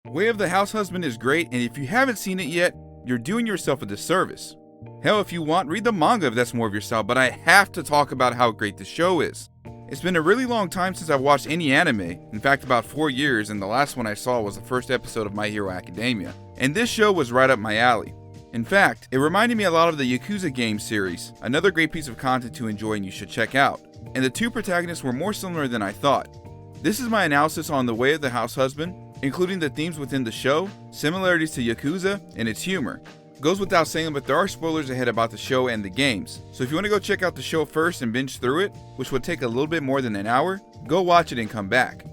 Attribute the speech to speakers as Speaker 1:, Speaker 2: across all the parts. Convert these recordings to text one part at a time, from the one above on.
Speaker 1: Way of the House Husband is great, and if you haven't seen it yet, you're doing yourself a disservice. Hell, if you want, read the manga if that's more of your style, but I have to talk about how great the show is. It's been a really long time since I've watched any anime, in fact about 4 years, and the last one I saw was the first episode of My Hero Academia, and this show was right up my alley. In fact, it reminded me a lot of the Yakuza game series, another great piece of content to enjoy and you should check out, and the two protagonists were more similar than I thought. This is my analysis on The Way of the House Husband, including the themes within the show, similarities to Yakuza, and its humor. Goes without saying, but there are spoilers ahead about the show and the games, so if you want to go check out the show first and binge through it, which would take a little bit more than an hour, go watch it and come back.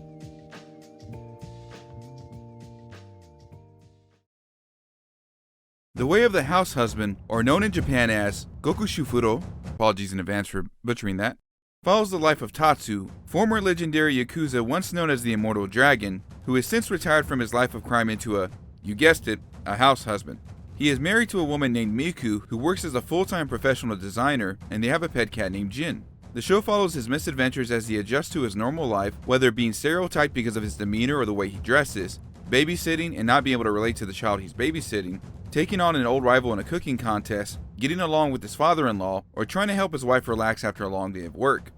Speaker 1: The Way of the House Husband, or known in Japan as Gokushufuro, apologies in advance for butchering that, follows the life of Tatsu, former legendary Yakuza once known as the Immortal Dragon, who has since retired from his life of crime into a, you guessed it, a house husband. He is married to a woman named Miku who works as a full-time professional designer, and they have a pet cat named Jin. The show follows his misadventures as he adjusts to his normal life, whether being stereotyped because of his demeanor or the way he dresses, babysitting and not being able to relate to the child he's babysitting, taking on an old rival in a cooking contest, getting along with his father-in-law, or trying to help his wife relax after a long day of work.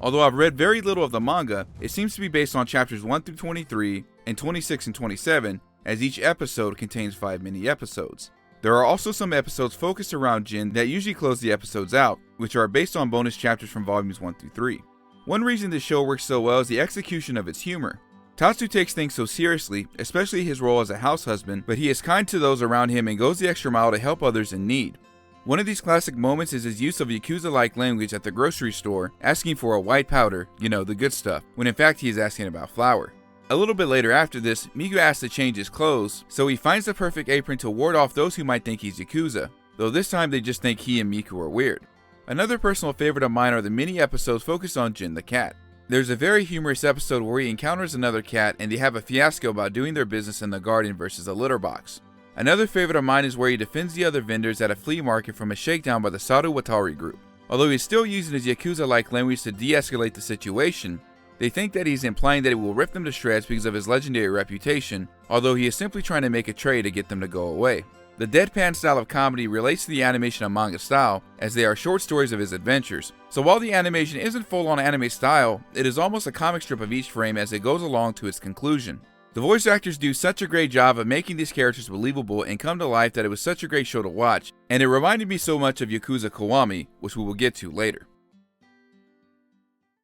Speaker 1: Although I've read very little of the manga, it seems to be based on chapters 1 through 23 and 26 and 27, as each episode contains 5 mini-episodes. There are also some episodes focused around Jin that usually close the episodes out, which are based on bonus chapters from volumes 1 through 3. One reason this show works so well is the execution of its humor. Tatsu takes things so seriously, especially his role as a house husband, but he is kind to those around him and goes the extra mile to help others in need. One of these classic moments is his use of Yakuza-like language at the grocery store, asking for a white powder, you know, the good stuff, when in fact he is asking about flour. A little bit later after this, Miku asks to change his clothes, so he finds the perfect apron to ward off those who might think he's Yakuza, though this time they just think he and Miku are weird. Another personal favorite of mine are the mini episodes focused on Jin the cat. There's a very humorous episode where he encounters another cat and they have a fiasco about doing their business in the garden versus a litter box. Another favorite of mine is where he defends the other vendors at a flea market from a shakedown by the Sato Watari group. Although he's still using his Yakuza-like language to de-escalate the situation, they think that he's implying that it will rip them to shreds because of his legendary reputation, although he is simply trying to make a trade to get them to go away. The deadpan style of comedy relates to the animation of manga style, as they are short stories of his adventures. So while the animation isn't full-on anime style, it is almost a comic strip of each frame as it goes along to its conclusion. The voice actors do such a great job of making these characters believable and come to life that it was such a great show to watch, and it reminded me so much of Yakuza Kiwami, which we will get to later.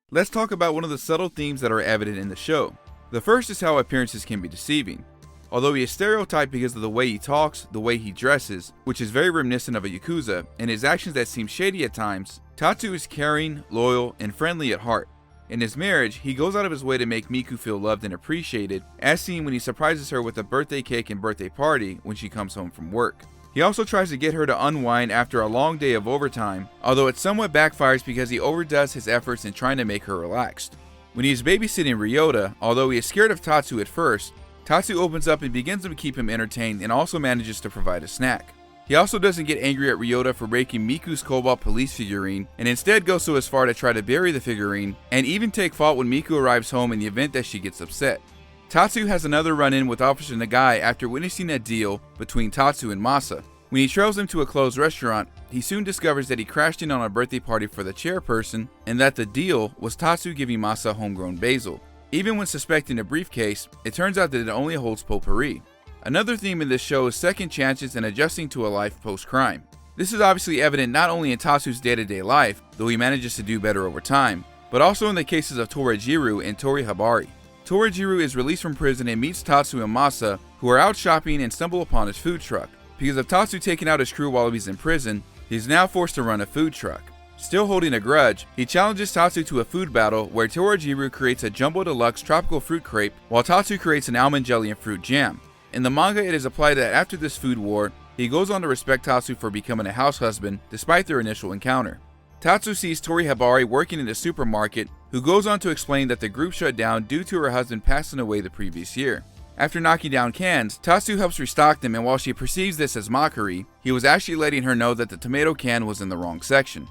Speaker 1: Let's talk about one of the subtle themes that are evident in the show. The first is how appearances can be deceiving. Although he is stereotyped because of the way he talks, the way he dresses, which is very reminiscent of a Yakuza, and his actions that seem shady at times, Tatsu is caring, loyal, and friendly at heart. In his marriage, he goes out of his way to make Miku feel loved and appreciated, as seen when he surprises her with a birthday cake and birthday party when she comes home from work. He also tries to get her to unwind after a long day of overtime, although it somewhat backfires because he overdoes his efforts in trying to make her relaxed. When he is babysitting Ryota, although he is scared of Tatsu at first, Tatsu opens up and begins to keep him entertained and also manages to provide a snack. He also doesn't get angry at Ryota for breaking Miku's Cobalt police figurine, and instead goes so as far to try to bury the figurine, and even take fault when Miku arrives home in the event that she gets upset. Tatsu has another run-in with Officer Nagai after witnessing a deal between Tatsu and Masa. When he trails him to a closed restaurant, he soon discovers that he crashed in on a birthday party for the chairperson, and that the deal was Tatsu giving Masa homegrown basil. Even when suspecting a briefcase, it turns out that it only holds potpourri. Another theme in this show is second chances and adjusting to a life post-crime. This is obviously evident not only in Tatsu's day-to-day life, though he manages to do better over time, but also in the cases of Torajiru and Torihabari. Torajiru is released from prison and meets Tatsu and Masa, who are out shopping and stumble upon his food truck. Because of Tatsu taking out his crew while he's in prison, he's now forced to run a food truck. Still holding a grudge, he challenges Tatsu to a food battle where Torajiru creates a Jumbo Deluxe tropical fruit crepe while Tatsu creates an almond jelly and fruit jam. In the manga, it is implied that after this food war, he goes on to respect Tatsu for becoming a house husband despite their initial encounter. Tatsu sees Torihabari working in the supermarket, who goes on to explain that the group shut down due to her husband passing away the previous year. After knocking down cans, Tatsu helps restock them, and while she perceives this as mockery, he was actually letting her know that the tomato can was in the wrong section.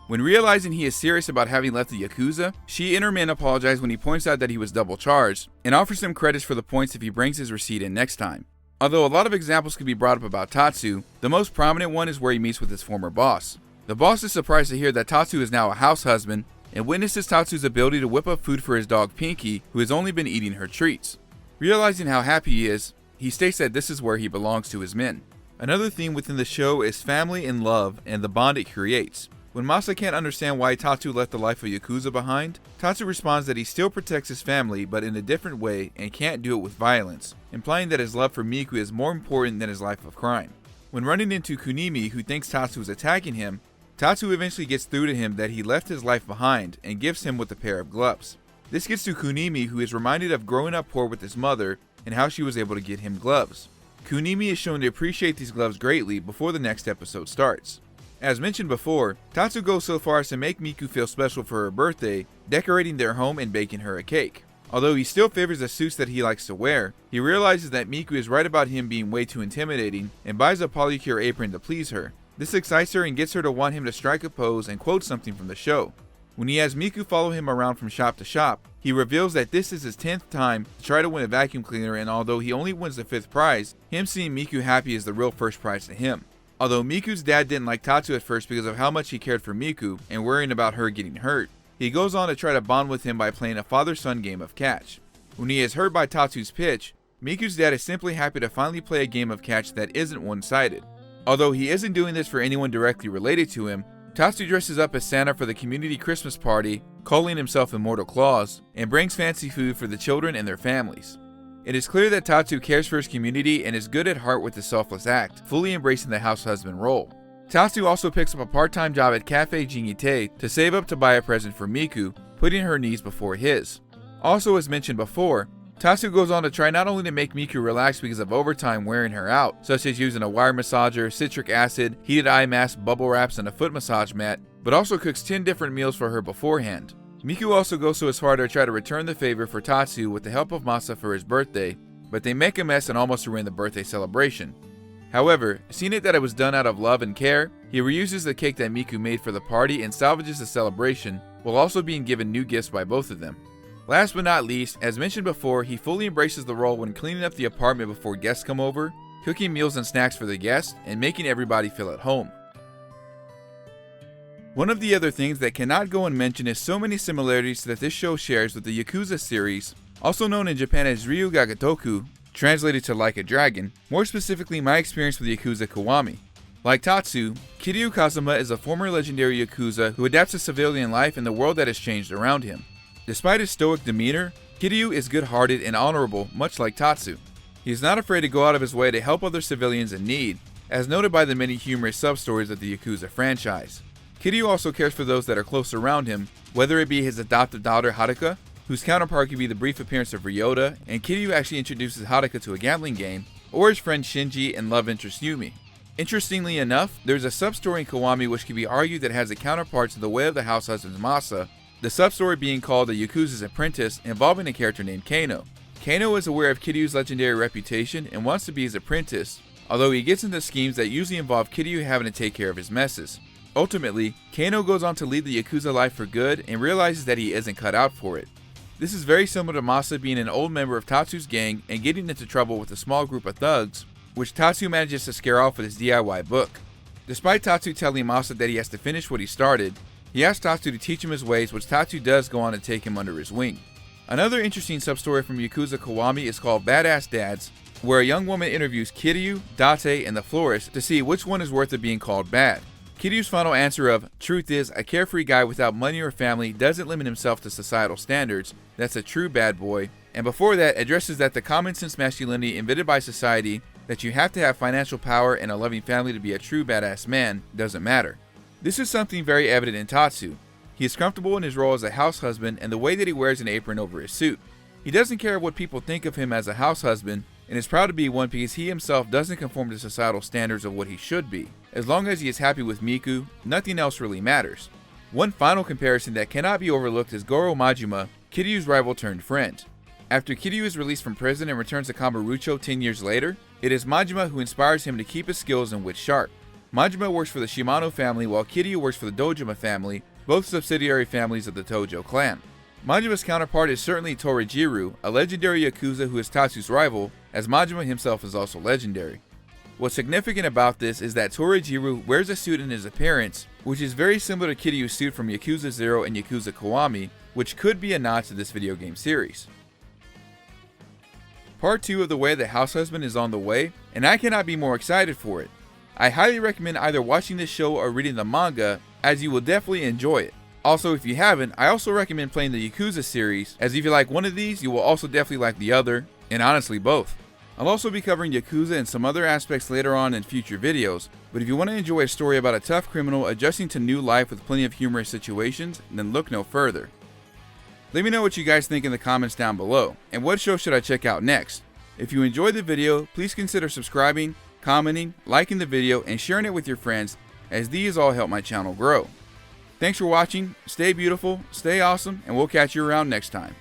Speaker 1: When realizing he is serious about having left the Yakuza, she and her men apologize when he points out that he was double charged, and offers him credits for the points if he brings his receipt in next time. Although a lot of examples could be brought up about Tatsu, the most prominent one is where he meets with his former boss. The boss is surprised to hear that Tatsu is now a house husband, and witnesses Tatsu's ability to whip up food for his dog Pinky, who has only been eating her treats. Realizing how happy he is, he states that this is where he belongs to his men. Another theme within the show is family and love and the bond it creates. When Masa can't understand why Tatsu left the life of Yakuza behind, Tatsu responds that he still protects his family but in a different way and can't do it with violence, implying that his love for Miku is more important than his life of crime. When running into Kunimi, who thinks Tatsu is attacking him, Tatsu eventually gets through to him that he left his life behind and gifts him with a pair of gloves. This gets to Kunimi, who is reminded of growing up poor with his mother and how she was able to get him gloves. Kunimi is shown to appreciate these gloves greatly before the next episode starts. As mentioned before, Tatsu goes so far as to make Miku feel special for her birthday, decorating their home and baking her a cake. Although he still favors the suits that he likes to wear, he realizes that Miku is right about him being way too intimidating and buys a polycure apron to please her. This excites her and gets her to want him to strike a pose and quote something from the show. When he has Miku follow him around from shop to shop, he reveals that this is his 10th time to try to win a vacuum cleaner, and although he only wins the 5th prize, him seeing Miku happy is the real first prize to him. Although Miku's dad didn't like Tatsu at first because of how much he cared for Miku and worrying about her getting hurt, he goes on to try to bond with him by playing a father-son game of catch. When he is hurt by Tatsu's pitch, Miku's dad is simply happy to finally play a game of catch that isn't one-sided. Although he isn't doing this for anyone directly related to him, Tatsu dresses up as Santa for the community Christmas party, calling himself Immortal Claus, and brings fancy food for the children and their families. It is clear that Tatsu cares for his community and is good at heart with his selfless act, fully embracing the house husband role. Tatsu also picks up a part-time job at Cafe Jingite to save up to buy a present for Miku, putting her needs before his. Also, as mentioned before, Tatsu goes on to try not only to make Miku relax because of overtime wearing her out, such as using a wire massager, citric acid, heated eye mask, bubble wraps, and a foot massage mat, but also cooks 10 different meals for her beforehand. Miku also goes so as far to try to return the favor for Tatsu with the help of Masa for his birthday, but they make a mess and almost ruin the birthday celebration. However, seeing it that it was done out of love and care, he reuses the cake that Miku made for the party and salvages the celebration, while also being given new gifts by both of them. Last but not least, as mentioned before, he fully embraces the role when cleaning up the apartment before guests come over, cooking meals and snacks for the guests, and making everybody feel at home. One of the other things that cannot go unmentioned is so many similarities that this show shares with the Yakuza series, also known in Japan as Ryu ga Gotoku, translated to like a dragon, more specifically my experience with Yakuza Kiwami. Like Tatsu, Kiryu Kazuma is a former legendary Yakuza who adapts to civilian life in the world that has changed around him. Despite his stoic demeanor, Kiryu is good-hearted and honorable, much like Tatsu. He is not afraid to go out of his way to help other civilians in need, as noted by the many humorous sub-stories of the Yakuza franchise. Kiryu also cares for those that are close around him, whether it be his adopted daughter Haruka, whose counterpart could be the brief appearance of Ryota, and Kiryu actually introduces Haruka to a gambling game, or his friend Shinji and love interest Yumi. Interestingly enough, there is a sub-story in Kiwami which can be argued that has a counterpart to the Way of the House Husband's Masa, the sub-story being called The Yakuza's Apprentice, involving a character named Kano. Kano is aware of Kiryu's legendary reputation and wants to be his apprentice, although he gets into schemes that usually involve Kiryu having to take care of his messes. Ultimately, Kano goes on to lead the Yakuza life for good and realizes that he isn't cut out for it. This is very similar to Masa being an old member of Tatsu's gang and getting into trouble with a small group of thugs, which Tatsu manages to scare off with his DIY book. Despite Tatsu telling Masa that he has to finish what he started, he asks Tatsu to teach him his ways, which Tatsu does go on to take him under his wing. Another interesting sub-story from Yakuza Kiwami is called Badass Dads, where a young woman interviews Kiryu, Date, and the florist to see which one is worth of being called bad. Kiryu's final answer of, "Truth is, a carefree guy without money or family doesn't limit himself to societal standards, that's a true bad boy," and before that addresses that the common sense masculinity invented by society, that you have to have financial power and a loving family to be a true badass man, doesn't matter. This is something very evident in Tatsu. He is comfortable in his role as a house husband and the way that he wears an apron over his suit. He doesn't care what people think of him as a house husband, and is proud to be one because he himself doesn't conform to societal standards of what he should be. As long as he is happy with Miku, nothing else really matters. One final comparison that cannot be overlooked is Goro Majima, Kiryu's rival turned friend. After Kiryu is released from prison and returns to Kamurocho 10 years later, it is Majima who inspires him to keep his skills and wit sharp. Majima works for the Shimano family while Kiryu works for the Dojima family, both subsidiary families of the Tojo clan. Majima's counterpart is certainly Torajiru, a legendary Yakuza who is Tatsu's rival, as Majima himself is also legendary. What's significant about this is that Torajiru wears a suit in his appearance, which is very similar to Kiryu's suit from Yakuza 0 and Yakuza Kiwami, which could be a nod to this video game series. Part 2 of The Way of the House Husband is on the way, and I cannot be more excited for it. I highly recommend either watching this show or reading the manga, as you will definitely enjoy it. Also, if you haven't, I also recommend playing the Yakuza series, as if you like one of these, you will also definitely like the other, and honestly both. I'll also be covering Yakuza and some other aspects later on in future videos, but if you want to enjoy a story about a tough criminal adjusting to new life with plenty of humorous situations, then look no further. Let me know what you guys think in the comments down below, and what show should I check out next. If you enjoyed the video, please consider subscribing, commenting, liking the video, and sharing it with your friends, as these all help my channel grow. Thanks for watching, stay beautiful, stay awesome, and we'll catch you around next time.